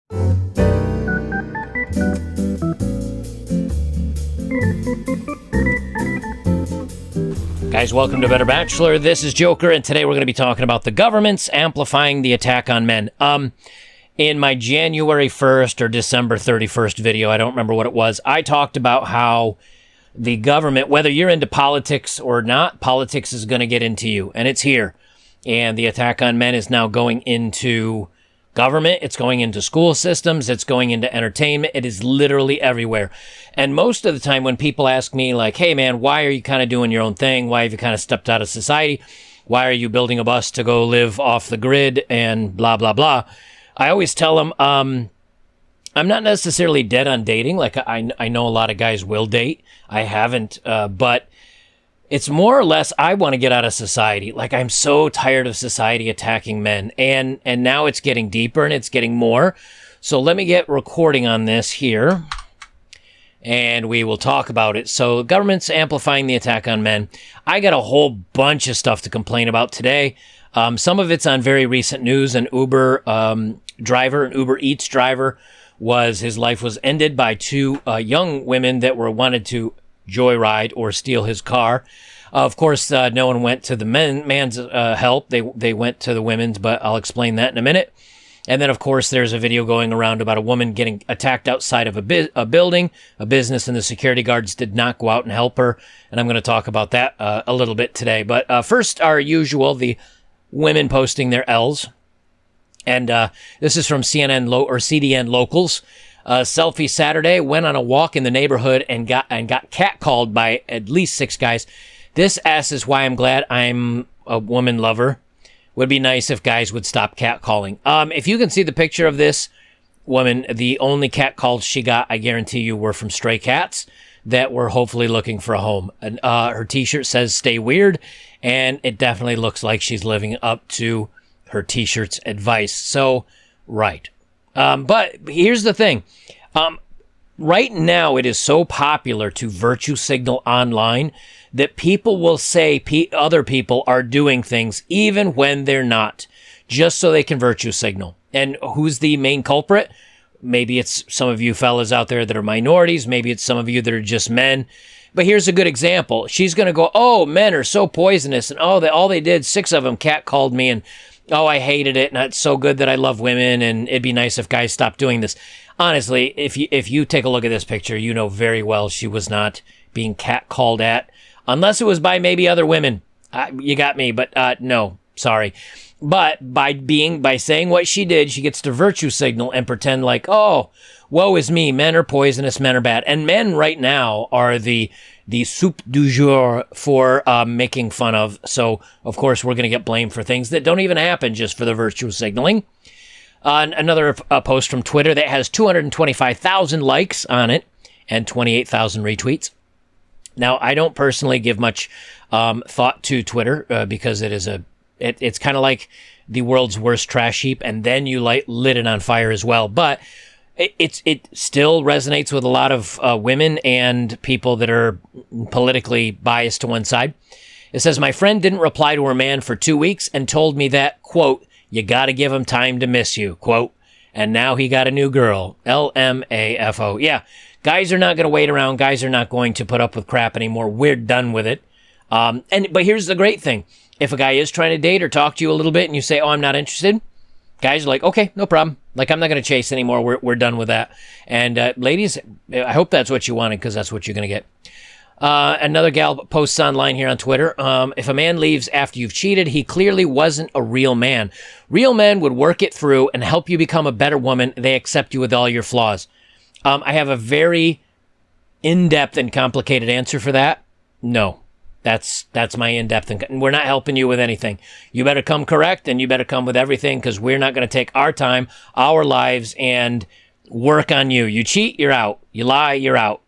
Guys, welcome to Better Bachelor. This is Joker, and today we're going to be talking about the government's amplifying the attack on men. In my January 1st or December 31st video, I don't remember what it was, I talked about how the government, whether you're into politics or not, politics is going to get into you, and it's here. And the attack on men is now going into government, it's going into school systems, it's going into entertainment, it is literally everywhere. And most of the time when people ask me like, hey man, why are you kind of doing your own thing? Why have you kind of stepped out of society? Why are you building a bus to go live off the grid and blah, blah, blah? I always tell them, I'm not necessarily dead on dating. Like I know a lot of guys will date. I haven't, but it's more or less, I want to get out of society. Like, I'm so tired of society attacking men. And now it's getting deeper and it's getting more. So let me get recording on this here. And we will talk about it. So government's amplifying the attack on men. I got a whole bunch of stuff to complain about today. Some of it's on very recent news. An Uber driver, an Uber Eats driver, his life was ended by two young women that wanted to joyride or steal his car. Of course, no one went to the man's help. They went to the women's, but I'll explain that in a minute. And then, of course, there's a video going around about a woman getting attacked outside of a building, a business, and the security guards did not go out and help her. And I'm going to talk about that a little bit today. But first, our usual, the women posting their L's. And this is from CDN Locals. Selfie Saturday, went on a walk in the neighborhood and got catcalled by at least 6 guys. This is why I'm glad I'm a woman lover. Would be nice if guys would stop catcalling. If you can see the picture of this woman, the only catcalls she got, I guarantee you, were from stray cats that were hopefully looking for a home. And her t-shirt says "Stay Weird," and it definitely looks like she's living up to her t-shirt's advice. So, right. But here's the thing. Right now, it is so popular to virtue signal online that people will say other people are doing things even when they're not, just so they can virtue signal. And who's the main culprit? Maybe it's some of you fellas out there that are minorities. Maybe it's some of you that are just men. But here's a good example. She's going to go, oh, men are so poisonous. And all they did, 6 of them catcalled me, and oh, I hated it, and it's so good that I love women, and it'd be nice if guys stopped doing this. Honestly, if you take a look at this picture, you know very well she was not being catcalled at, unless it was by maybe other women. You got me, but no, sorry. But by saying what she did, she gets to virtue signal and pretend like, oh, woe is me, men are poisonous, men are bad. And men right now are the soup du jour for making fun of. So, of course, we're going to get blamed for things that don't even happen just for the virtue signaling. Another post from Twitter that has 225,000 likes on it and 28,000 retweets. Now, I don't personally give much thought to Twitter because it's kind of like the world's worst trash heap, and then you lit it on fire as well. But it still resonates with a lot of women and people that are politically biased to one side. It says, my friend didn't reply to her man for 2 weeks and told me that, quote, you got to give him time to miss you, quote, and now he got a new girl, LMAFO. Yeah, guys are not going to wait around. Guys are not going to put up with crap anymore. We're done with it. But here's the great thing. If a guy is trying to date or talk to you a little bit and you say, oh, I'm not interested, guys are like, okay, no problem. Like, I'm not going to chase anymore. We're done with that. And ladies, I hope that's what you wanted, because that's what you're going to get. Another gal posts online here on Twitter. If a man leaves after you've cheated, he clearly wasn't a real man. Real men would work it through and help you become a better woman. They accept you with all your flaws. I have a very in-depth and complicated answer for that. No. That's my in-depth, and we're not helping you with anything. You better come correct, and you better come with everything, because we're not going to take our time, our lives, and work on you. You cheat, you're out. You lie, you're out.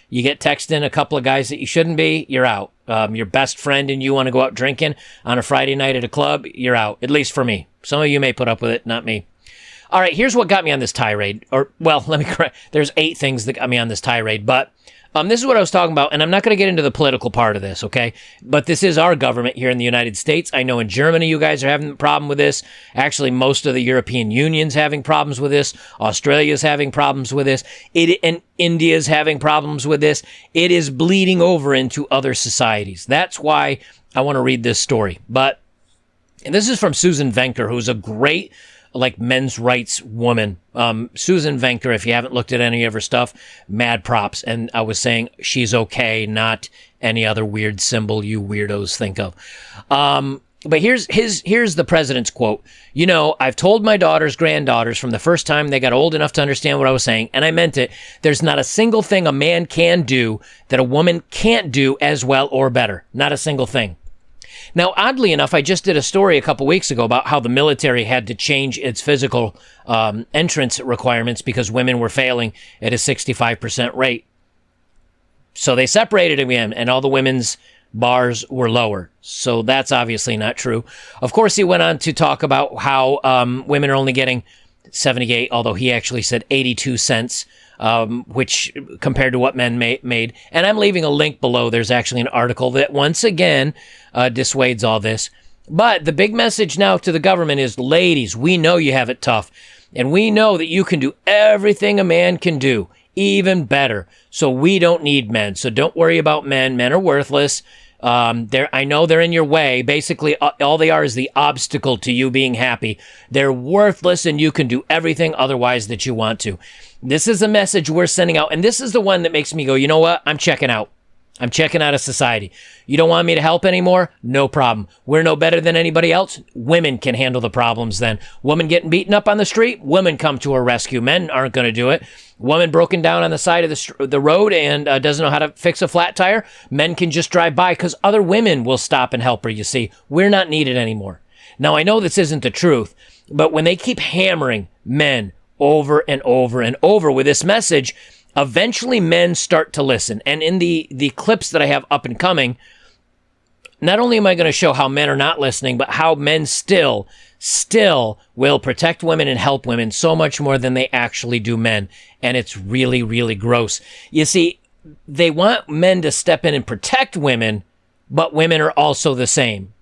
You get texting a couple of guys that you shouldn't be, you're out. Your best friend and you want to go out drinking on a Friday night at a club, you're out. At least for me. Some of you may put up with it, not me. All right, here's what got me on this tirade. Or, well, let me correct. There's 8 things that got me on this tirade, but This is what I was talking about, and I'm not going to get into the political part of this, okay? But this is our government here in the United States. I know in Germany you guys are having a problem with this. Actually, most of the European Union's having problems with this. Australia's having problems with this. And India's having problems with this. It is bleeding over into other societies. That's why I want to read this story. And this is from Susan Venker, who's a great men's rights woman. Susan Venker, if you haven't looked at any of her stuff, mad props. And I was saying she's okay, not any other weird symbol you weirdos think of. But here's the president's quote. I've told my granddaughters from the first time they got old enough to understand what I was saying, and I meant it. There's not a single thing a man can do that a woman can't do as well or better. Not a single thing. Now, oddly enough, I just did a story a couple weeks ago about how the military had to change its physical entrance requirements because women were failing at a 65% rate. So they separated again, and all the women's bars were lower. So that's obviously not true. Of course, he went on to talk about how women are only getting 78, although he actually said 82 cents. Which compared to what men made. And I'm leaving a link below. There's actually an article that once again dissuades all this. But the big message now to the government is, ladies, we know you have it tough. And we know that you can do everything a man can do, even better. So we don't need men. So don't worry about men. Men are worthless. I know they're in your way. Basically, all they are is the obstacle to you being happy. They're worthless, and you can do everything otherwise that you want to. This is a message we're sending out, and this is the one that makes me go, you know what? I'm checking out. I'm checking out of society. You don't want me to help anymore? No problem. We're no better than anybody else. Women can handle the problems then. Woman getting beaten up on the street? Women come to her rescue. Men aren't going to do it. Woman broken down on the side of the road and doesn't know how to fix a flat tire? Men can just drive by because other women will stop and help her, you see. We're not needed anymore. Now, I know this isn't the truth, but when they keep hammering men over and over and over with this message, eventually men start to listen. And in the clips that I have up and coming, not only am I going to show how men are not listening, but how men still will protect women and help women so much more than they actually do men. And it's really, really gross. You see, they want men to step in and protect women, but women are also the same.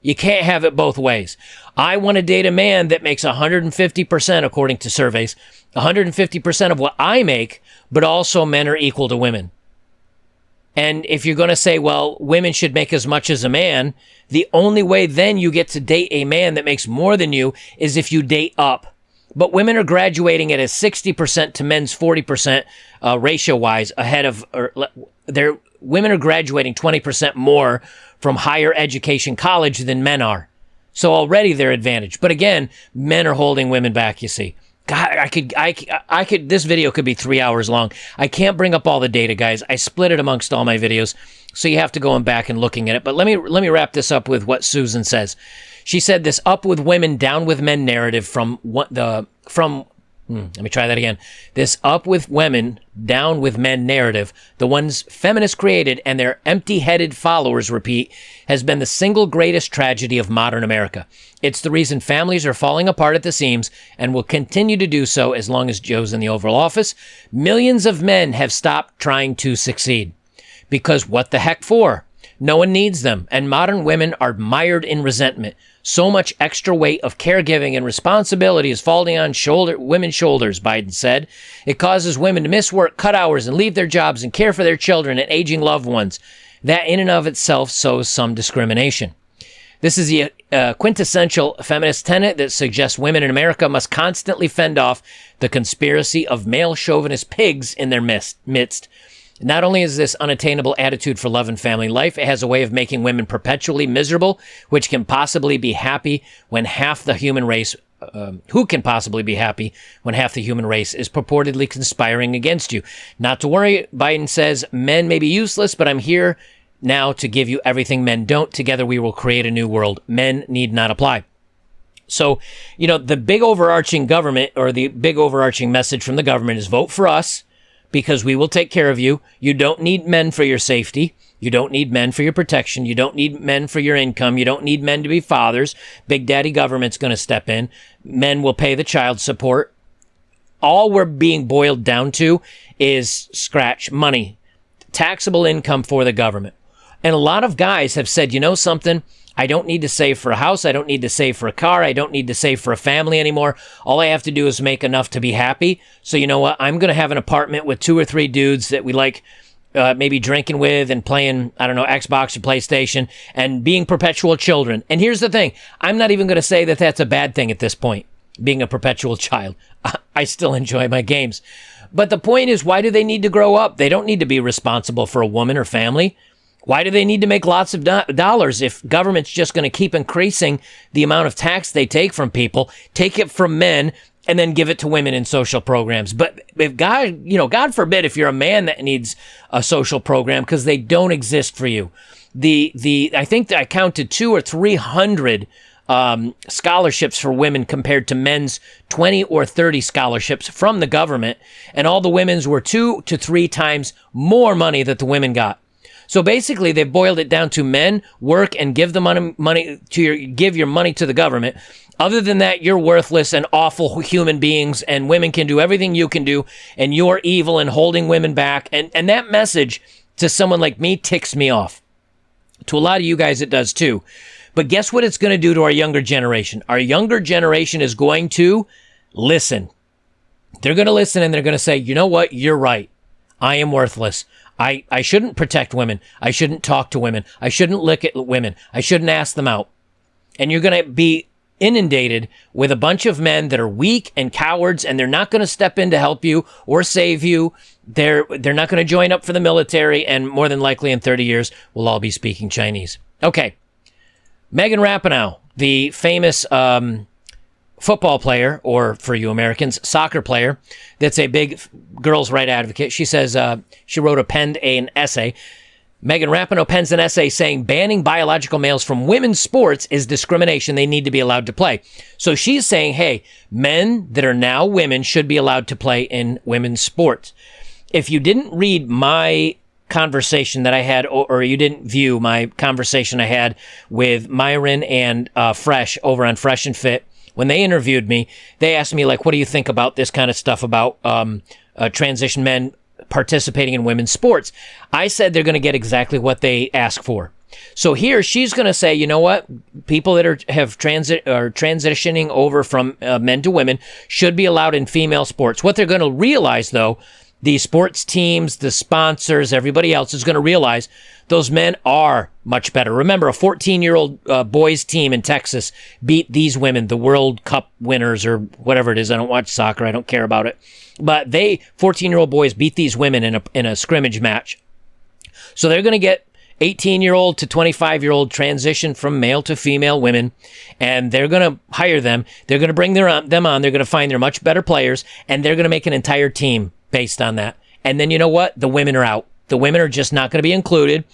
You can't have it both ways. I want to date a man that makes 150%, according to surveys, 150% of what I make, but also men are equal to women. And if you're going to say, well, women should make as much as a man, the only way then you get to date a man that makes more than you is if you date up. But women are graduating at a 60% to men's 40% ratio-wise ahead of, women are graduating 20% more from higher education college than men are. So already they're advantaged. But again, men are holding women back, you see. God, I could, this video could be 3 hours long. I can't bring up all the data, guys. I split it amongst all my videos, so you have to go back and looking at it. But let me wrap this up with what Susan says. She said this up with women, down with men narrative let me try that again. This up with women, down with men narrative, the ones feminists created and their empty-headed followers repeat, has been the single greatest tragedy of modern America. It's the reason families are falling apart at the seams and will continue to do so as long as Joe's in the Oval Office. Millions of men have stopped trying to succeed. Because what the heck for? No one needs them, and modern women are mired in resentment. So much extra weight of caregiving and responsibility is falling on women's shoulders, Biden said. It causes women to miss work, cut hours, and leave their jobs and care for their children and aging loved ones. That in and of itself sows some discrimination. This is the quintessential feminist tenet that suggests women in America must constantly fend off the conspiracy of male chauvinist pigs in their midst. Not only is this unattainable attitude for love and family life, it has a way of making women perpetually miserable, which can possibly be happy when half the human race, who can possibly be happy when half the human race is purportedly conspiring against you. Not to worry, Biden says, men may be useless, but I'm here now to give you everything men don't. Together we will create a new world. Men need not apply. So, the big overarching government, or the big overarching message from the government is vote for us, because we will take care of you. You don't need men for your safety. You don't need men for your protection. You don't need men for your income. You don't need men to be fathers. Big Daddy government's going to step in. Men will pay the child support. all we're being boiled down to is scratch money, taxable income for the government. And a lot of guys have said, you know something? I don't need to save for a house. I don't need to save for a car. I don't need to save for a family anymore. All I have to do is make enough to be happy. So you know what? I'm going to have an apartment with 2 or 3 dudes that we like maybe drinking with and playing, I don't know, Xbox or PlayStation and being perpetual children. And here's the thing. I'm not even going to say that that's a bad thing at this point, being a perpetual child. I still enjoy my games. But the point is, why do they need to grow up? They don't need to be responsible for a woman or family. Why do they need to make lots of dollars if government's just going to keep increasing the amount of tax they take from people, take it from men, and then give it to women in social programs? But if God forbid if you're a man that needs a social program, because they don't exist for you. I think that I counted 200 or 300 scholarships for women compared to men's 20 or 30 scholarships from the government, and all the women's were 2 to 3 times more money that the women got. So basically, they've boiled it down to men work and give give your money to the government. Other than that, you're worthless and awful human beings, and women can do everything you can do, and you're evil and holding women back. And that message to someone like me ticks me off. To a lot of you guys, it does too. But guess what it's going to do to our younger generation? Our younger generation is going to listen. They're going to listen, and they're going to say, you know what? You're right. I am worthless. I shouldn't protect women. I shouldn't talk to women. I shouldn't look at women. I shouldn't ask them out. And you're going to be inundated with a bunch of men that are weak and cowards, and they're not going to step in to help you or save you. They're not going to join up for the military, and more than likely in 30 years, we'll all be speaking Chinese. Okay. Megan Rapinoe, the famous football player, or for you Americans, soccer player, that's a big girls' right advocate. She says she penned an essay. Megan Rapinoe pens an essay saying banning biological males from women's sports is discrimination. They need to be allowed to play. So she's saying, hey, men that are now women should be allowed to play in women's sports. If you didn't read my conversation that I had, or you didn't view my conversation I had with Myron and Fresh over on Fresh and Fit, when they interviewed me, they asked me, like, what do you think about this kind of stuff about transition men participating in women's sports? I said they're going to get exactly what they ask for. So here she's going to say, you know what? People that are transitioning over from men to women should be allowed in female sports. What they're going to realize, though, the sports teams, the sponsors, everybody else is going to realize those men are much better. Remember, a 14-year-old boys team in Texas beat these women, the World Cup winners or whatever it is. I don't watch soccer. I don't care about it. But 14-year-old boys beat these women in a scrimmage match. So they're going to get 18-year-old to 25-year-old transition from male to female women, and they're going to hire them. They're going to bring them on. They're going to find they're much better players, and they're going to make an entire team based on that. And then you know what? The women are out. The women are just not going to be included.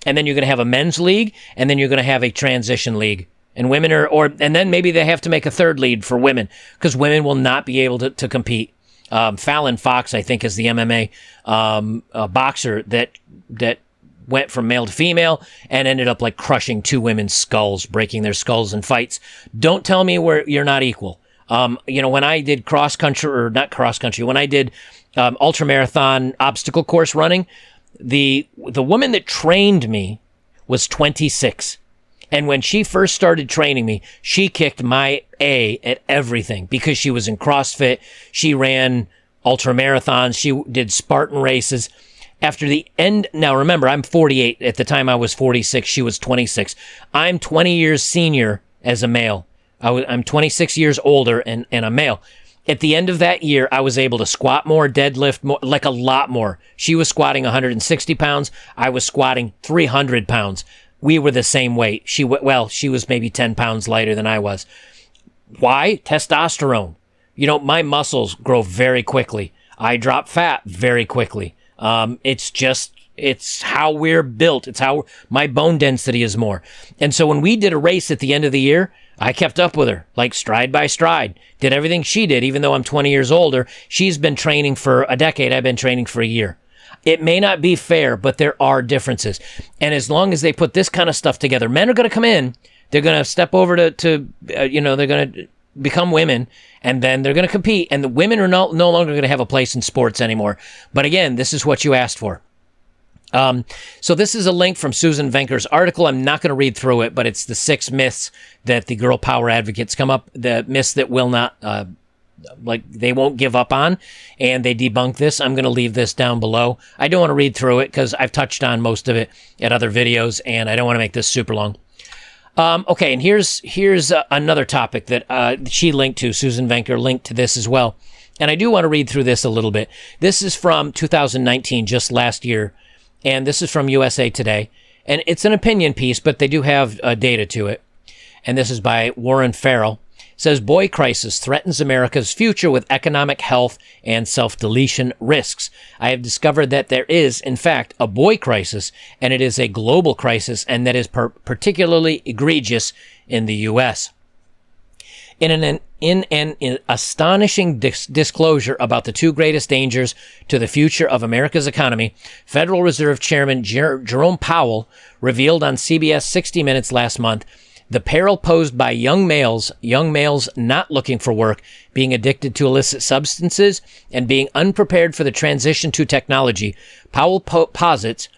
And then you're going to have a men's league, and then you're going to have a transition league. And women and then maybe they have to make a third league for women, because women will not be able to compete. Fallon Fox, I think, is the MMA boxer that went from male to female and ended up like crushing 2 women's skulls, breaking their skulls in fights. Don't tell me where you're not equal. When I did when I did ultramarathon obstacle course running, the woman that trained me was 26. And when she first started training me, she kicked my A at everything because she was in CrossFit. She ran ultramarathons. She did Spartan races. After the end, now remember, I'm 48. At the time I was 46. She was 26. I'm 20 years senior as a male. I'm 26 years older and a male. At the end of that year, I was able to squat more, deadlift more, like a lot more. She was squatting 160 pounds. I was squatting 300 pounds. We were the same weight. She was maybe 10 pounds lighter than I was. Why? Testosterone. My muscles grow very quickly. I drop fat very quickly. It's how we're built. It's how my bone density is more. And so when we did a race at the end of the year, I kept up with her, like stride by stride, did everything she did, even though I'm 20 years older. She's been training for a decade. I've been training for a year. It may not be fair, but there are differences. And as long as they put this kind of stuff together, men are going to come in. They're going to step over they're going to become women, and then they're going to compete, and the women are no longer going to have a place in sports anymore. But again, this is what you asked for. So this is a link from Susan Venker's article. I'm not going to read through it, but it's the 6 myths that the girl power advocates come up, the myths that will not, they won't give up on, and they debunk this. I'm going to leave this down below. I don't want to read through it because I've touched on most of it at other videos, and I don't want to make this super long. Okay, and here's another topic that she linked to. Susan Venker linked to this as well, and I do want to read through this a little bit. This is from 2019, just last year, and this is from USA Today, and it's an opinion piece, but they do have data to it, and this is by Warren Farrell. It says, boy crisis threatens America's future with economic, health, and self-deletion risks. I have discovered that there is, in fact, a boy crisis, and it is a global crisis, and that is particularly egregious in the U.S. In an astonishing disclosure about the 2 greatest dangers to the future of America's economy, Federal Reserve Chairman Jerome Powell revealed on CBS 60 Minutes last month the peril posed by young males not looking for work, being addicted to illicit substances, and being unprepared for the transition to technology. Powell posits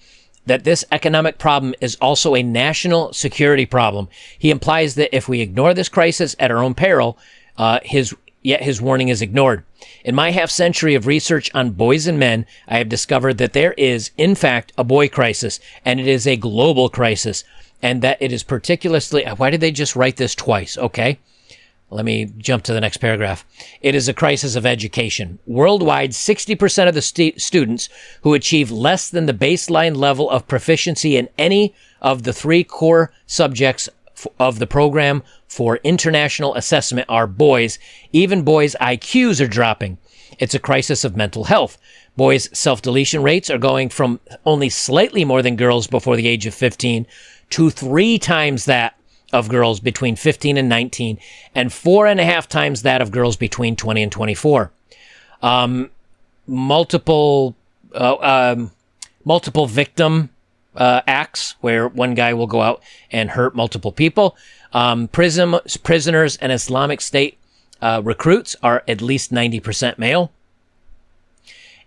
that this economic problem is also a national security problem. He implies that if we ignore this crisis at our own peril, yet his warning is ignored. In my half-century of research on boys and men, I have discovered that there is, in fact, a boy crisis, and it is a global crisis, and that it is particularly... Why did they just write this twice? Okay. Let me jump to the next paragraph. It is a crisis of education. Worldwide, 60% of the students who achieve less than the baseline level of proficiency in any of the 3 core subjects of the program for international assessment are boys. Even boys' IQs are dropping. It's a crisis of mental health. Boys' self-deletion rates are going from only slightly more than girls before the age of 15 to 3 times that of girls between 15 and 19, and 4.5 times that of girls between 20 and 24. Multiple victim acts where one guy will go out and hurt multiple people. Prisoners and Islamic State recruits are at least 90% male.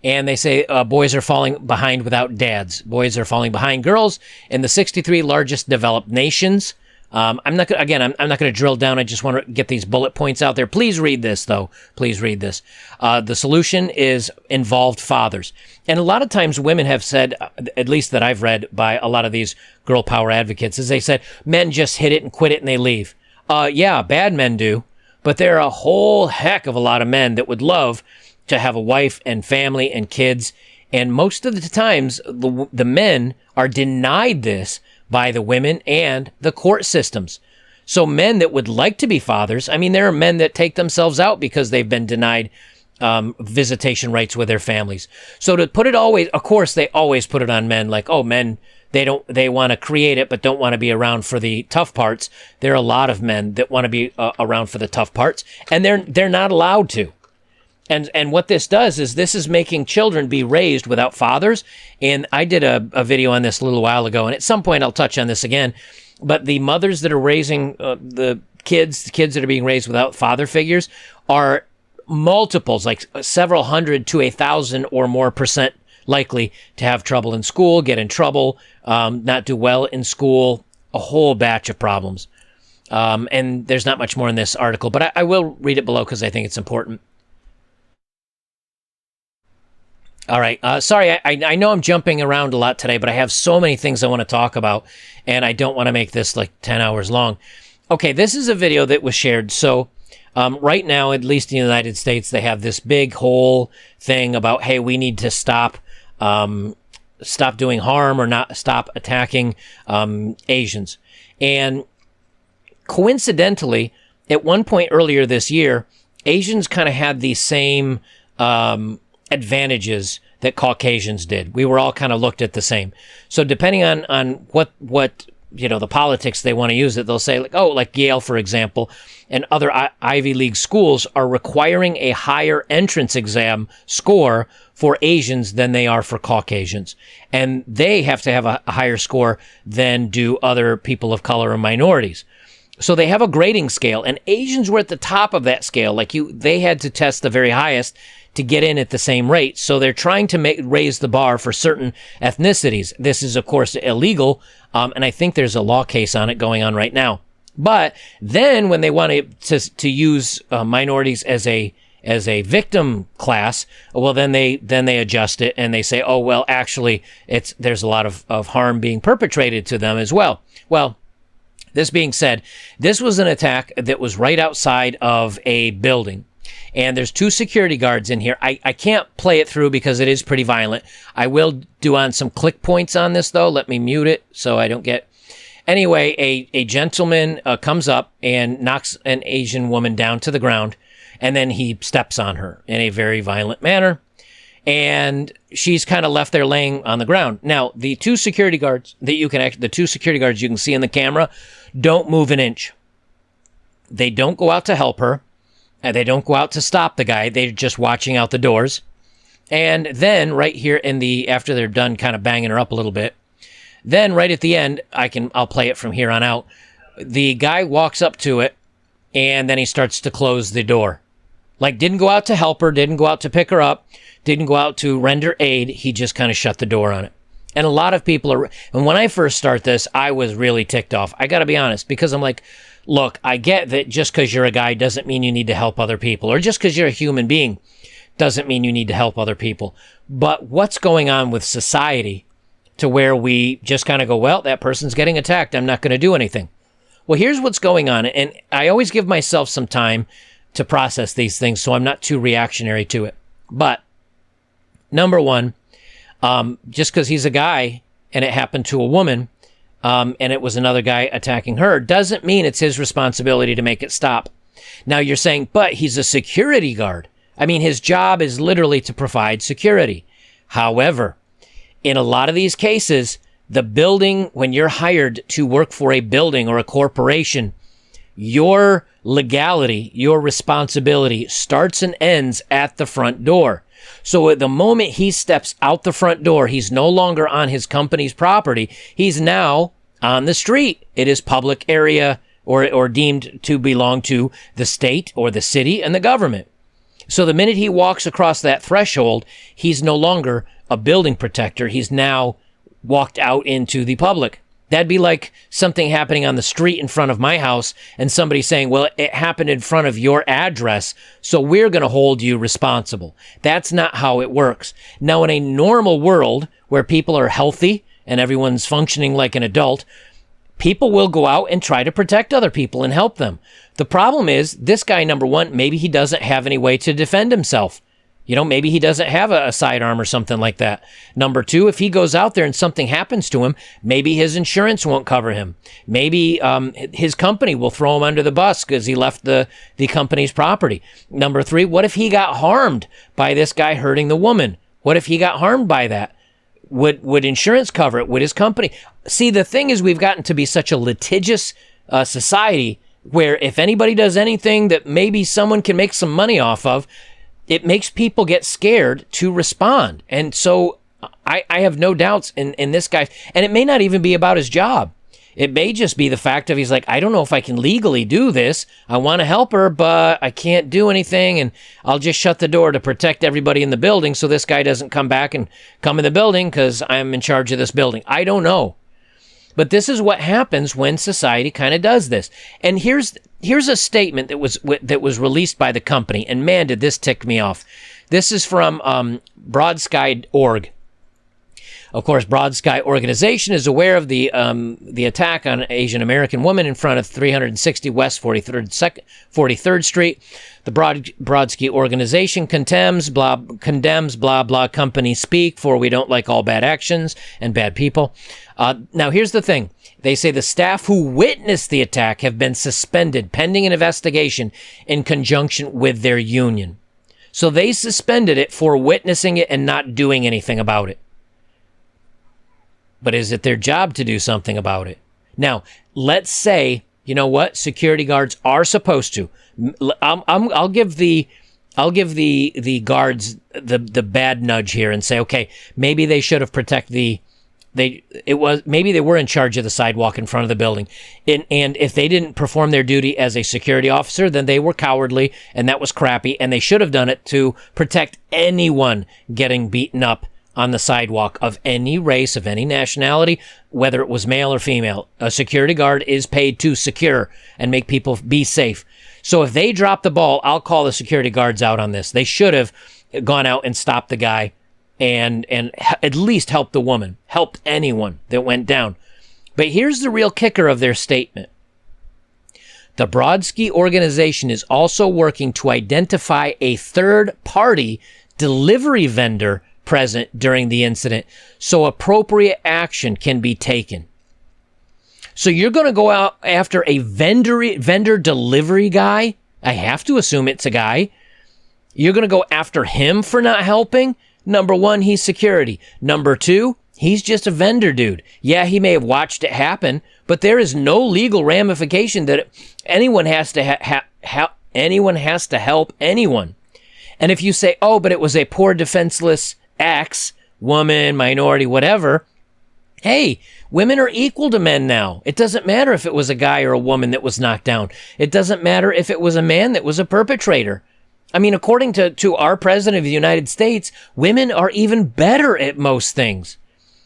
And they say boys are falling behind without dads. Boys are falling behind girls in the 63 largest developed nations. I'm not going to drill down. I just want to get these bullet points out there. Please read this, though. Please read this. The solution is involved fathers. And a lot of times women have said, at least that I've read by a lot of these girl power advocates, is they said, men just hit it and quit it and they leave. Yeah, bad men do. But there are a whole heck of a lot of men that would love to have a wife and family and kids. And most of the times, the men are denied this by the women and the court systems. So men that would like to be fathers, I mean, there are men that take themselves out because they've been denied visitation rights with their families. So to put it always, of course, they always put it on men, like, oh, men, they want to create it, but don't want to be around for the tough parts. There are a lot of men that want to be around for the tough parts, and they're not allowed to. And what this does is this is making children be raised without fathers. And I did a video on this a little while ago, and at some point I'll touch on this again. But the mothers that are raising the kids that are being raised without father figures are multiples, like several hundred to 1,000 or more % likely to have trouble in school, get in trouble, not do well in school, a whole batch of problems. And there's not much more in this article, but I will read it below because I think it's important. All right. Sorry, I know I'm jumping around a lot today, but I have so many things I want to talk about, and I don't want to make this like 10 hours long. Okay, this is a video that was shared. So right now, at least in the United States, they have this big whole thing about, hey, we need to stop doing harm or not stop attacking Asians. And coincidentally, at one point earlier this year, Asians kind of had the same advantages that Caucasians did. We were all kind of looked at the same. So depending on what the politics they want to use it, they'll say like Yale, for example, and other Ivy League schools are requiring a higher entrance exam score for Asians than they are for Caucasians. And they have to have a higher score than do other people of color or minorities. So they have a grading scale, and Asians were at the top of that scale. Like they had to test the very highest to get in at the same rate. So they're trying to raise the bar for certain ethnicities. This is, of course, illegal, and I think there's a law case on it going on right now. But then when they want to use minorities as a victim class, well, then they adjust it and they say, oh, well, actually, there's a lot of harm being perpetrated to them as well. Well, this being said, this was an attack that was right outside of a building. And there's 2 security guards in here. I can't play it through because it is pretty violent. I will do on some click points on this, though. Let me mute it so I don't get... Anyway, a gentleman comes up and knocks an Asian woman down to the ground, and then he steps on her in a very violent manner. And she's kind of left there laying on the ground. Now, the 2 security guards you can see in the camera don't move an inch. They don't go out to help her. And they don't go out to stop the guy. They're just watching out the doors. And then right here after they're done kind of banging her up a little bit, then right at the end, I'll play it from here on out. The guy walks up to it, and then he starts to close the door. Like, didn't go out to help her, didn't go out to pick her up, didn't go out to render aid. He just kind of shut the door on it. And a lot of people and when I first start this, I was really ticked off. I got to be honest, because I'm like, look, I get that just because you're a guy doesn't mean you need to help other people, or just because you're a human being doesn't mean you need to help other people. But what's going on with society to where we just kind of go, well, that person's getting attacked, I'm not going to do anything. Well, here's what's going on, and I always give myself some time to process these things so I'm not too reactionary to it. But number one, just because he's a guy and it happened to a woman, and it was another guy attacking her, doesn't mean it's his responsibility to make it stop. Now you're saying, but he's a security guard. I mean, his job is literally to provide security. However, in a lot of these cases, the building, when you're hired to work for a building or a corporation, your legality, your responsibility starts and ends at the front door. So at the moment he steps out the front door, he's no longer on his company's property. He's now on the street. It is public area or deemed to belong to the state or the city and the government. So the minute he walks across that threshold, he's no longer a building protector. He's now walked out into the public. That'd be like something happening on the street in front of my house and somebody saying, well, it happened in front of your address, so we're going to hold you responsible. That's not how it works. Now, in a normal world where people are healthy and everyone's functioning like an adult, people will go out and try to protect other people and help them. The problem is, this guy, number one, maybe he doesn't have any way to defend himself. You know, maybe he doesn't have a sidearm or something like that. Number two, if he goes out there and something happens to him, maybe his insurance won't cover him. Maybe his company will throw him under the bus because he left the company's property. Number three, what if he got harmed by this guy hurting the woman? What if he got harmed by that? Would insurance cover it? Would his company? See, the thing is, we've gotten to be such a litigious society where if anybody does anything that maybe someone can make some money off of, it makes people get scared to respond. And so I have no doubts in this guy. And it may not even be about his job. It may just be the fact of he's like, I don't know if I can legally do this. I want to help her, but I can't do anything. And I'll just shut the door to protect everybody in the building so this guy doesn't come back and come in the building because I'm in charge of this building. I don't know. But this is what happens when society kind of does this. And here's a statement that was released by the company, and man, did this tick me off. This is from Broadsky Org. Of course, Broadsky Organization is aware of the attack on an Asian American woman in front of 360 West 43rd Street. The Broadsky Organization condemns blah blah company speak for we don't like all bad actions and bad people. Now here's the thing. They say the staff who witnessed the attack have been suspended pending an investigation in conjunction with their union. So they suspended it for witnessing it and not doing anything about it. But is it their job to do something about it? Now, let's say, you know what, security guards are supposed to. I'll give the guards the bad nudge here and say, okay, maybe they should have protected Maybe they were in charge of the sidewalk in front of the building. And if they didn't perform their duty as a security officer, then they were cowardly, and that was crappy, and they should have done it to protect anyone getting beaten up on the sidewalk of any race, of any nationality, whether it was male or female. A security guard is paid to secure and make people be safe. So if they drop the ball, I'll call the security guards out on this. They should have gone out and stopped the guy and at least helped the woman, helped anyone that went down. But here's the real kicker of their statement. The Broadsky Organization is also working to identify a third-party delivery vendor present during the incident so appropriate action can be taken. So you're going to go out after a vendor delivery guy? I have to assume it's a guy. You're going to go after him for not helping? Number one, he's security. Number two, he's just a vendor dude. Yeah, he may have watched it happen, but there is no legal ramification that anyone has to help anyone. And if you say, oh, but it was a poor defenseless X, woman, minority, whatever, hey, women are equal to men now. It doesn't matter if it was a guy or a woman that was knocked down. It doesn't matter if it was a man that was a perpetrator. I mean, according to our president of the United States, women are even better at most things.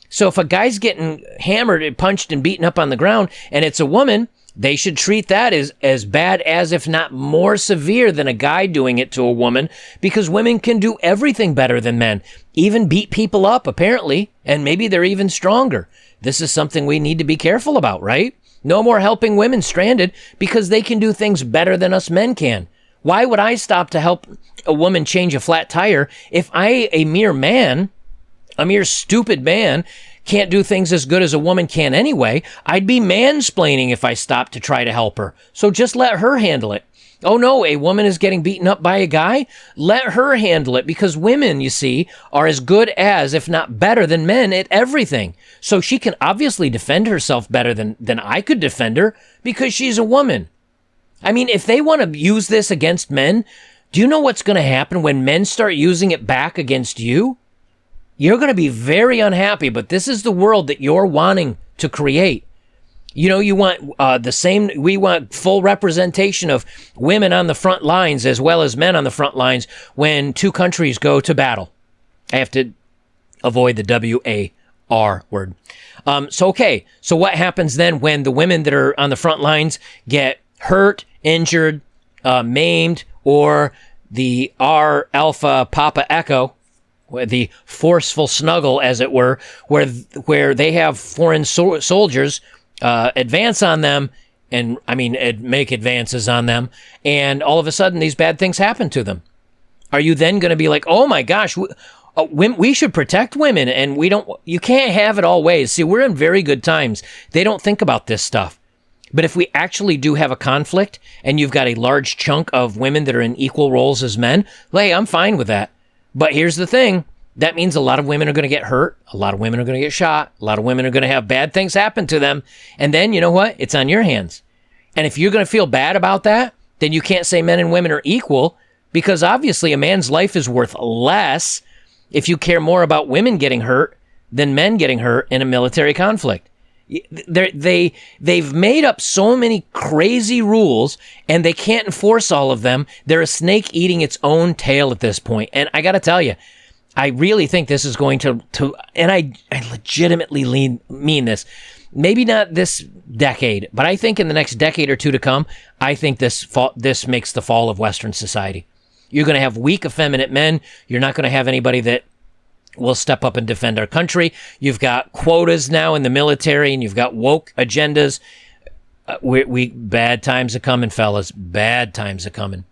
So if a guy's getting hammered and punched and beaten up on the ground and it's a woman, they should treat that as bad as, if not more severe than a guy doing it to a woman, because women can do everything better than men, even beat people up, apparently, and maybe they're even stronger. This is something we need to be careful about, right? No more helping women stranded because they can do things better than us men can. Why would I stop to help a woman change a flat tire if I, a mere stupid man, can't do things as good as a woman can anyway? I'd be mansplaining if I stopped to try to help her. So just let her handle it. Oh no, a woman is getting beaten up by a guy? Let her handle it, because women, you see, are as good as, if not better than men at everything. So she can obviously defend herself better than I could defend her because she's a woman. I mean, if they want to use this against men, do you know what's going to happen when men start using it back against you? You're going to be very unhappy, but this is the world that you're wanting to create. You know, you want we want full representation of women on the front lines as well as men on the front lines when two countries go to battle. I have to avoid the W-A-R word. So what happens then when the women that are on the front lines get hurt, injured, maimed, or the R Alpha Papa Echo, the forceful snuggle, as it were, where they have foreign soldiers advance on them, and make advances on them, and all of a sudden these bad things happen to them. Are you then going to be like, oh my gosh, we should protect women, and you can't have it all ways. See, we're in very good times. They don't think about this stuff. But if we actually do have a conflict and you've got a large chunk of women that are in equal roles as men, hey, I'm fine with that. But here's the thing. That means a lot of women are going to get hurt. A lot of women are going to get shot. A lot of women are going to have bad things happen to them. And then, you know what? It's on your hands. And if you're going to feel bad about that, then you can't say men and women are equal, because obviously a man's life is worth less if you care more about women getting hurt than men getting hurt in a military conflict. They've made up so many crazy rules, and they can't enforce all of them. They're a snake eating its own tail at this point. And I got to tell you, I really think this is going to and I legitimately mean this, maybe not this decade, but I think in the next decade or two to come, I think this makes the fall of Western society. You're going to have weak, effeminate men. You're not going to have anybody that will step up and defend our country. You've got quotas now in the military, and you've got woke agendas. Bad times are coming, fellas. Bad times are coming.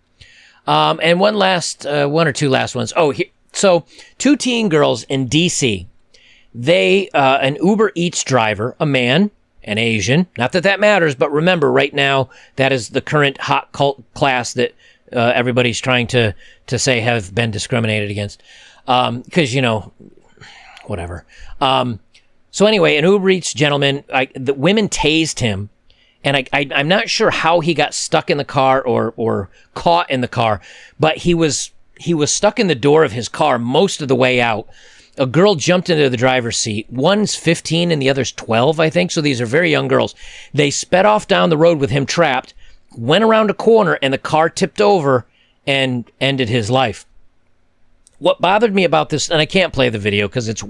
And one or two last ones. So 2 teen girls in D.C., an Uber Eats driver, a man, an Asian, not that matters, but remember right now, that is the current hot cult class that everybody's trying to say have been discriminated against. Because, whatever. So anyway, an Uber Eats gentleman, the women tased him, and I'm not sure how he got stuck in the car or caught in the car, but he was stuck in the door of his car most of the way out. A girl jumped into the driver's seat. One's 15 and the other's 12, I think. So these are very young girls. They sped off down the road with him trapped, went around a corner, and the car tipped over and ended his life. What bothered me about this, and I can't play the video because it's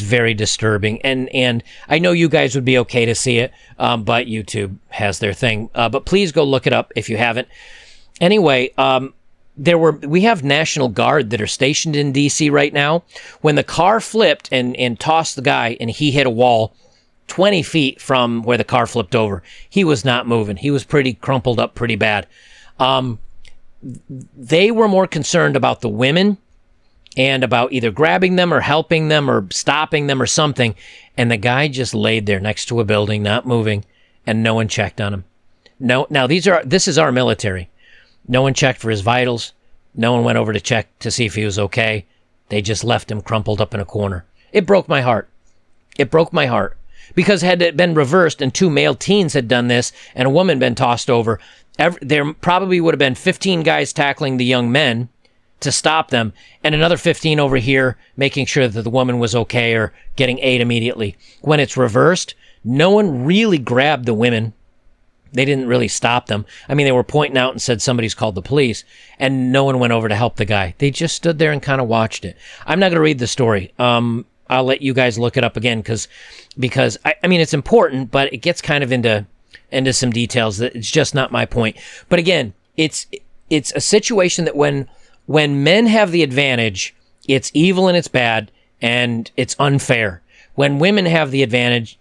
very disturbing. And I know you guys would be okay to see it, but YouTube has their thing. But please go look it up if you haven't. Anyway, we have National Guard that are stationed in D.C. right now. When the car flipped and tossed the guy and he hit a wall 20 feet from where the car flipped over, he was not moving. He was pretty crumpled up pretty bad. They were more concerned about the women and about either grabbing them or helping them or stopping them or something. And the guy just laid there next to a building, not moving, and no one checked on him. No, now this is our military. No one checked for his vitals. No one went over to check to see if he was okay. They just left him crumpled up in a corner. It broke my heart. It broke my heart. Because had it been reversed and 2 male teens had done this and a woman been tossed over, there probably would have been 15 guys tackling the young men to stop them and another 15 over here making sure that the woman was okay or getting aid immediately. When it's reversed, no one really grabbed the women. They didn't really stop them. I mean, they were pointing out and said somebody's called the police, and no one went over to help the guy. They just stood there and kind of watched it. I'm not going to read the story. I'll let you guys look it up again because I mean, it's important, but it gets kind of into some details that it's just not my point. But again, it's a situation that when men have the advantage, it's evil and it's bad and it's unfair. When women have the advantage,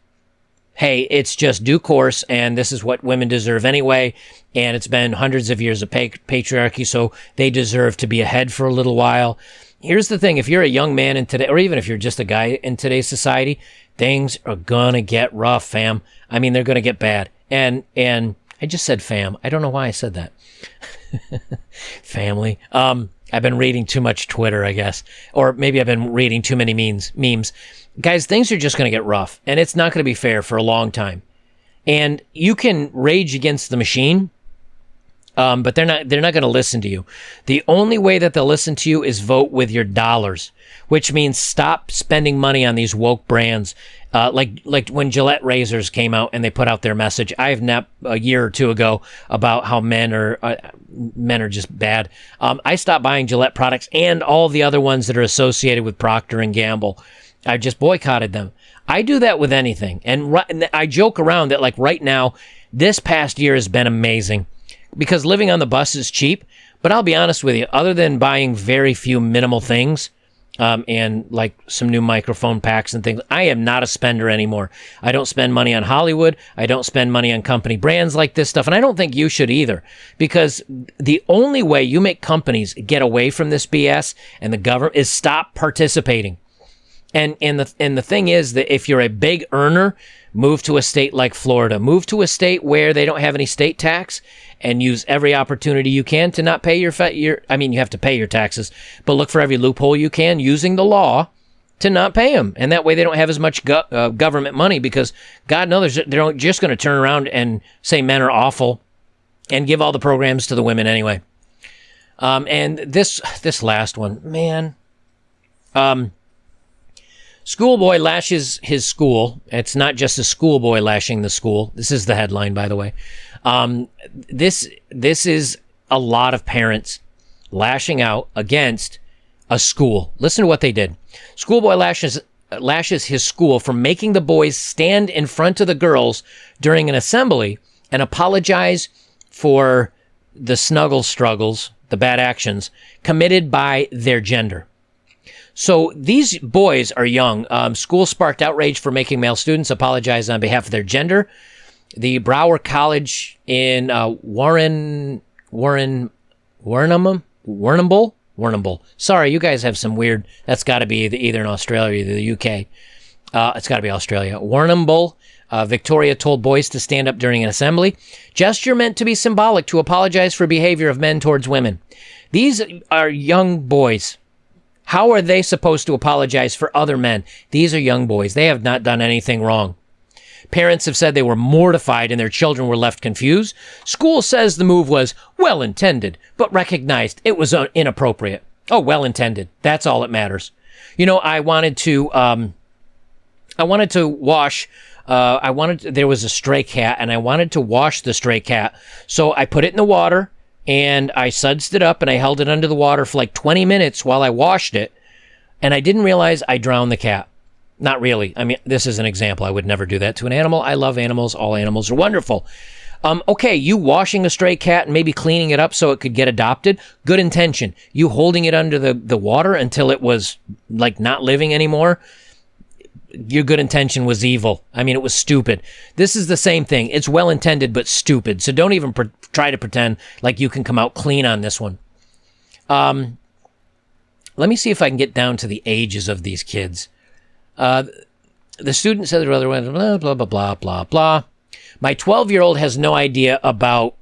hey, it's just due course, and this is what women deserve anyway, and it's been hundreds of years of patriarchy, so they deserve to be ahead for a little while. Here's the thing, if you're a young man in today, or even if you're just a guy in today's society, things are gonna get rough, fam. I mean, they're gonna get bad. And I just said fam. I don't know why I said that. Family. I've been reading too much Twitter, I guess. Or maybe I've been reading too many memes. Guys, things are just going to get rough, and it's not going to be fair for a long time. And you can rage against the machine, but they're not going to listen to you. The only way that they'll listen to you is vote with your dollars, which means stop spending money on these woke brands. Like when Gillette razors came out and they put out their message. I have napped a year or two ago about how men are just bad. I stopped buying Gillette products and all the other ones that are associated with Procter and Gamble. I just boycotted them. I do that with anything. And I joke around that like right now, this past year has been amazing because living on the bus is cheap. But I'll be honest with you, other than buying very few minimal things, and like some new microphone packs and things, I am not a spender anymore. I don't spend money on Hollywood. I don't spend money on company brands like this stuff. And I don't think you should either, because the only way you make companies get away from this BS and the government is stop participating. And the thing is that if you're a big earner, move to a state like Florida. Move to a state where they don't have any state tax and use every opportunity you can to not pay you have to pay your taxes, but look for every loophole you can using the law to not pay them. And that way they don't have as much government money, because God knows they're just going to turn around and say men are awful and give all the programs to the women anyway. And this last one, man. Schoolboy lashes his school. It's not just a schoolboy lashing the school. This is the headline, by the way. This is a lot of parents lashing out against a school. Listen to what they did. Schoolboy lashes his school for making the boys stand in front of the girls during an assembly and apologize for the snuggle struggles, the bad actions committed by their gender. So these boys are young. School sparked outrage for making male students apologize on behalf of their gender. The Brower College in Warrnambool. Sorry, you guys have some weird. That's got to be either in Australia or the UK. It's got to be Australia. Warrnambool. Victoria told boys to stand up during an assembly. Gesture meant to be symbolic to apologize for behavior of men towards women. These are young boys. How are they supposed to apologize for other men? These are young boys. They have not done anything wrong. Parents have said they were mortified and their children were left confused. School says the move was well-intended, but recognized it was inappropriate. Oh, well-intended. That's all that matters. I wanted to wash. There was a stray cat, and I wanted to wash the stray cat. So I put it in the water, and I sudsed it up, and I held it under the water for like 20 minutes while I washed it. And I didn't realize I drowned the cat. Not really. I mean, this is an example. I would never do that to an animal. I love animals. All animals are wonderful. Okay, you washing a stray cat and maybe cleaning it up so it could get adopted, good intention. You holding it under the water until it was like not living anymore, your good intention was evil. I mean, it was stupid. This is the same thing. It's well-intended, but stupid. So don't even try to pretend like you can come out clean on this one. Let me see if I can get down to the ages of these kids. The student said the brother went, blah, blah, blah, blah, blah, blah. My 12-year-old has no idea about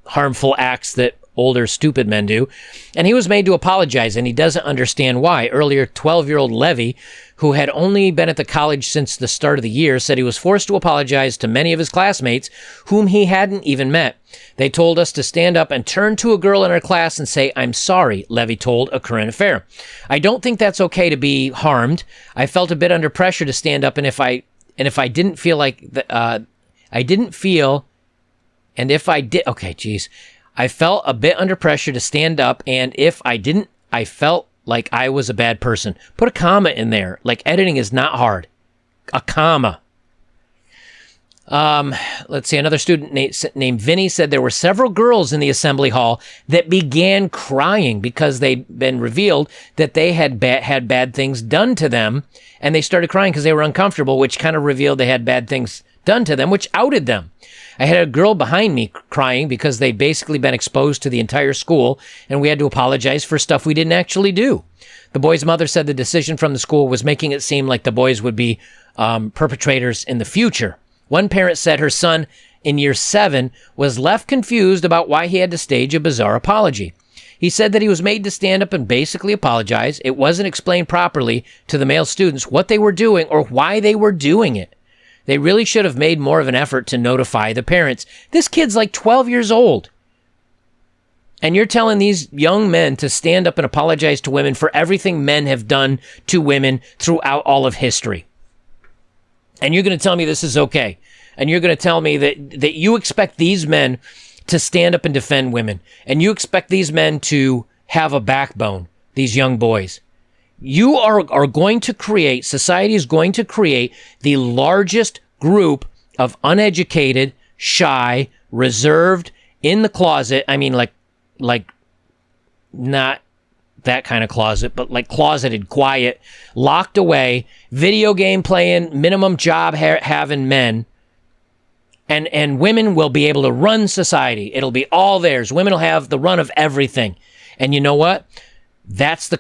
harmful acts that older stupid men do, and he was made to apologize, and he doesn't understand why. Earlier, 12-year-old Levy, who had only been at the college since the start of the year, said he was forced to apologize to many of his classmates whom he hadn't even met. They told us to stand up and turn to a girl in our class and say, "I'm sorry," Levy told A Current Affair. "I don't think that's okay to be harmed. I felt a bit under pressure to stand up, and if I didn't feel like I didn't feel, and if I did, okay, geez. I felt a bit under pressure to stand up, and if I didn't, I felt like I was a bad person." Put a comma in there. Like, editing is not hard. A comma. Let's see. Another student named Vinny said there were several girls in the assembly hall that began crying because they'd been revealed that they had bad things done to them, and they started crying because they were uncomfortable, which kind of revealed they had bad things done to them, which outed them. I had a girl behind me crying because they'd basically been exposed to the entire school, and we had to apologize for stuff we didn't actually do. The boy's mother said the decision from the school was making it seem like the boys would be perpetrators in the future. One parent said her son in year 7 was left confused about why he had to stage a bizarre apology. He said that he was made to stand up and basically apologize. It wasn't explained properly to the male students what they were doing or why they were doing it. They really should have made more of an effort to notify the parents. This kid's like 12 years old. And you're telling these young men to stand up and apologize to women for everything men have done to women throughout all of history. And you're going to tell me this is okay. And you're going to tell me that you expect these men to stand up and defend women. And you expect these men to have a backbone, these young boys. You are going to create, society is going to create the largest group of uneducated, shy, reserved, in the closet. I mean, like not that kind of closet, but like closeted, quiet, locked away, video game playing, minimum job having men. And women will be able to run society. It'll be all theirs. Women will have the run of everything. And you know what? That's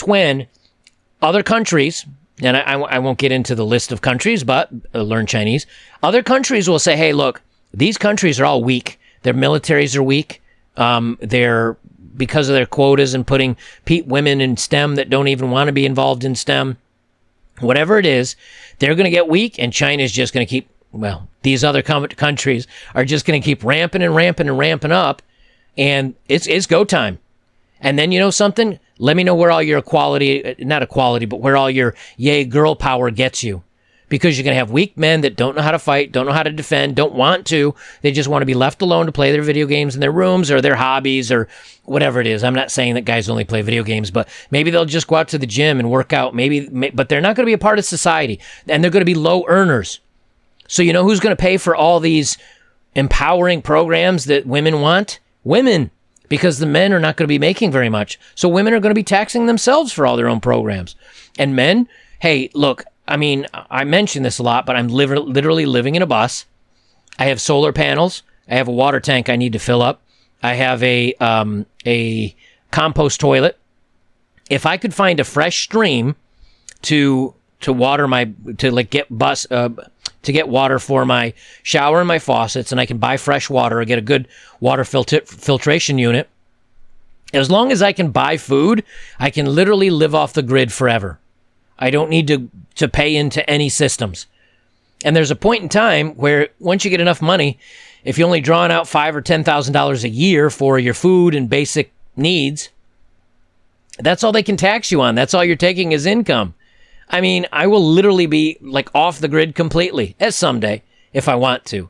when other countries, and I won't get into the list of countries, but learn Chinese. Other countries will say, hey, look, these countries are all weak. Their militaries are weak. They're, because of their quotas and putting women in STEM that don't even want to be involved in STEM. Whatever it is, they're going to get weak, and China's just going to keep, these other countries are just going to keep ramping up, and it's go time. And then, you know something? Let me know where all your where all your yay girl power gets you. Because you're going to have weak men that don't know how to fight, don't know how to defend, don't want to. They just want to be left alone to play their video games in their rooms or their hobbies or whatever it is. I'm not saying that guys only play video games, but maybe they'll just go out to the gym and work out. But they're not going to be a part of society, and they're going to be low earners. So you know who's going to pay for all these empowering programs that women want? Women. Because the men are not going to be making very much. So women are going to be taxing themselves for all their own programs. And men, hey, look, I mean, I mention this a lot, but I'm literally living in a bus. I have solar panels. I have a water tank I need to fill up. I have a compost toilet. If I could find a fresh stream to water to get water for my shower and my faucets, and I can buy fresh water or get a good water filtration unit. As long as I can buy food, I can literally live off the grid forever. I don't need to pay into any systems. And there's a point in time where once you get enough money, if you're only drawing out $5,000 or $10,000 a year for your food and basic needs, That's all they can tax you on. That's all you're taking is income. I mean, I will literally be like off the grid completely as someday if I want to.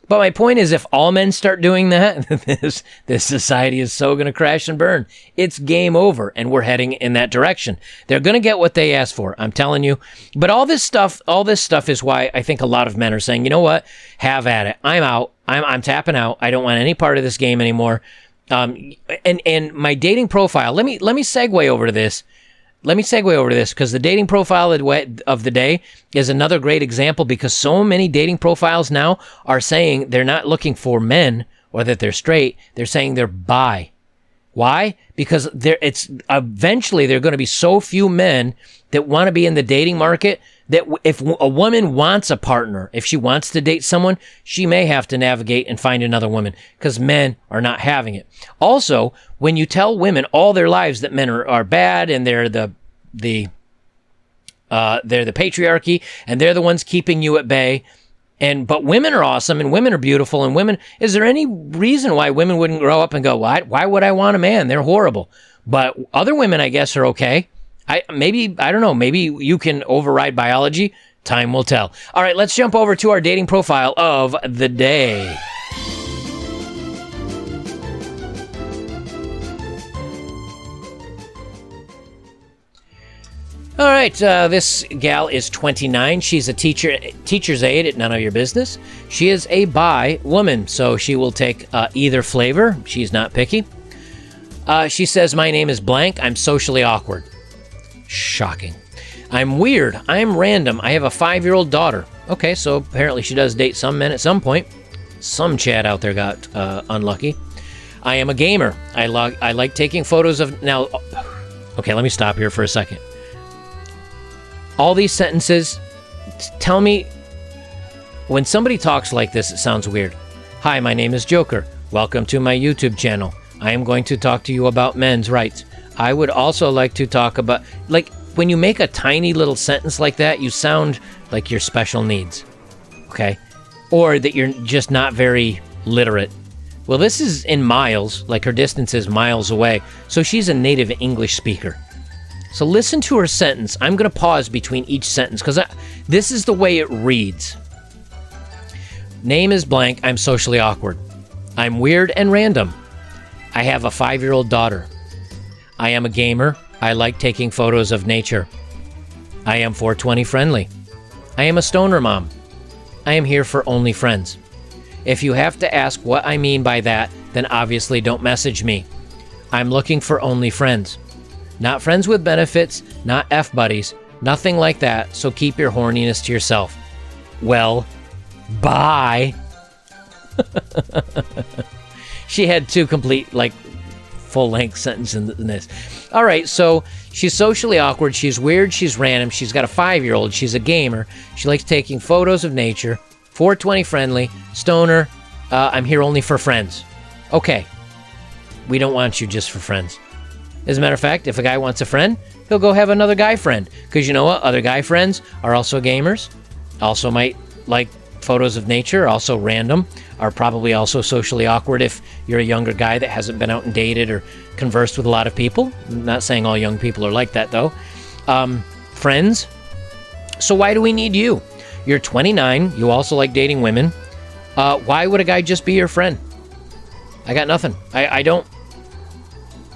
But my point is, if all men start doing that, this society is so going to crash and burn. It's game over, and we're heading in that direction. They're going to get what they asked for, I'm telling you. But all this stuff is why I think a lot of men are saying, you know what? Have at it. I'm out. I'm tapping out. I don't want any part of this game anymore. And my dating profile. Let me segue over to this. Because the dating profile of the day is another great example, because so many dating profiles now are saying they're not looking for men or that they're straight. They're saying they're bi. Why? Because eventually there are going to be so few men that want to be in the dating market that if a woman wants a partner, if she wants to date someone, she may have to navigate and find another woman because men are not having it. Also, when you tell women all their lives that men are bad and they're the patriarchy and they're the ones keeping you at bay, but women are awesome and women are beautiful and women, is there any reason why women wouldn't grow up and go, why would I want a man? They're horrible. But other women, I guess, are okay. I don't know. Maybe you can override biology. Time will tell. All right, let's jump over to our dating profile of the day. All right, this gal is 29. She's a teacher's aide at None of Your Business. She is a bi woman, so she will take either flavor. She's not picky. She says, my name is blank. I'm socially awkward. Shocking. I'm weird. I'm random. I have a 5-year-old daughter. Okay, so apparently she does date some men at some point. Some Chad out there got unlucky. I am a gamer. I like taking photos of... Now, okay, let me stop here for a second. All these sentences, tell me... When somebody talks like this, it sounds weird. Hi, my name is Joker. Welcome to my YouTube channel. I am going to talk to you about men's rights. I would also like to talk about... Like, when you make a tiny little sentence like that, you sound like you're special needs. Okay? Or that you're just not very literate. Well, this is in miles. Like, her distance is miles away. So she's a native English speaker. So listen to her sentence. I'm going to pause between each sentence because this is the way it reads. Name is blank. I'm socially awkward. I'm weird and random. I have a 5-year-old daughter. I am a gamer. I like taking photos of nature. I am 420 friendly. I am a stoner mom. I am here for only friends. If you have to ask what I mean by that, then obviously don't message me. I'm looking for only friends. Not friends with benefits, not F-buddies, nothing like that, so keep your horniness to yourself. Well, bye. She had two complete, like, full-length sentences in this. All right, so she's socially awkward, she's weird, she's random, she's got a 5-year-old, she's a gamer, she likes taking photos of nature, 420 friendly, stoner, I'm here only for friends. Okay, we don't want you just for friends. As a matter of fact, if a guy wants a friend, he'll go have another guy friend. Because you know what? Other guy friends are also gamers, also might like photos of nature, also random, are probably also socially awkward if you're a younger guy that hasn't been out and dated or conversed with a lot of people. I'm not saying all young people are like that, though. Friends. So why do we need you? You're 29. You also like dating women. Why would a guy just be your friend? I got nothing. I don't...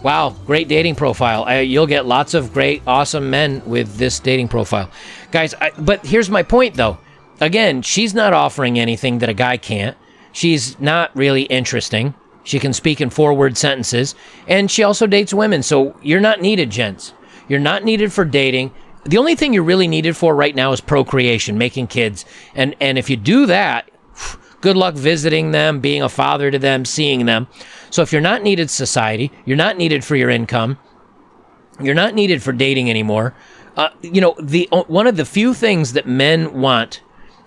Wow, great dating profile. You'll get lots of great, awesome men with this dating profile. Guys, but here's my point, though. Again, she's not offering anything that a guy can't. She's not really interesting. She can speak in 4-word sentences. And she also dates women, so you're not needed, gents. You're not needed for dating. The only thing you're really needed for right now is procreation, making kids. And if you do that, good luck visiting them, being a father to them, seeing them. So if you're not needed society, you're not needed for your income, you're not needed for dating anymore. One of the few things that men want,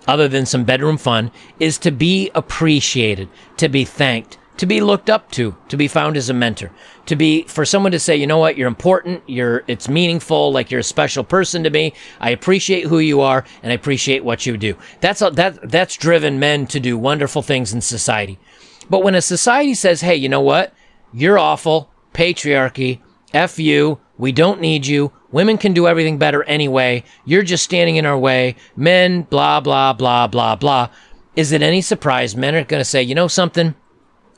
other than some bedroom fun, is to be appreciated, to be thanked, to be looked up to be found as a mentor, for someone to say, you know what, you're important, it's meaningful, like you're a special person to me. I appreciate who you are, and I appreciate what you do. That's driven men to do wonderful things in society. But when a society says, hey, you know what, you're awful, patriarchy, F you, We don't need you. Women can do everything better anyway. You're just standing in our way. Men, blah, blah, blah, blah, blah. Is it any surprise men are going to say, you know something?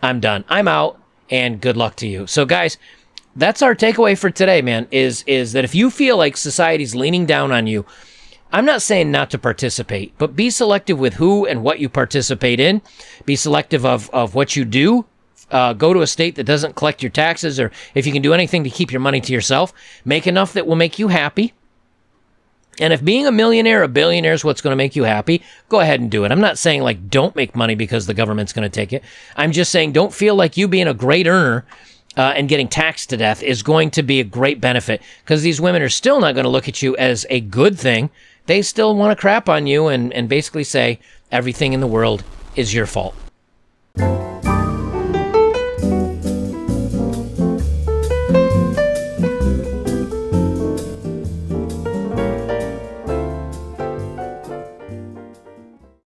I'm done. I'm out, and good luck to you. So, guys, that's our takeaway for today, man, is that if you feel like society's leaning down on you, I'm not saying not to participate, but be selective with who and what you participate in. Be selective of what you do. Go to a state that doesn't collect your taxes, or if you can do anything to keep your money to yourself, make enough that will make you happy. And if being a millionaire, a billionaire is what's going to make you happy, go ahead and do it. I'm not saying like don't make money because the government's going to take it. I'm just saying don't feel like you being a great earner and getting taxed to death is going to be a great benefit, because these women are still not going to look at you as a good thing. They still want to crap on you and basically say everything in the world is your fault.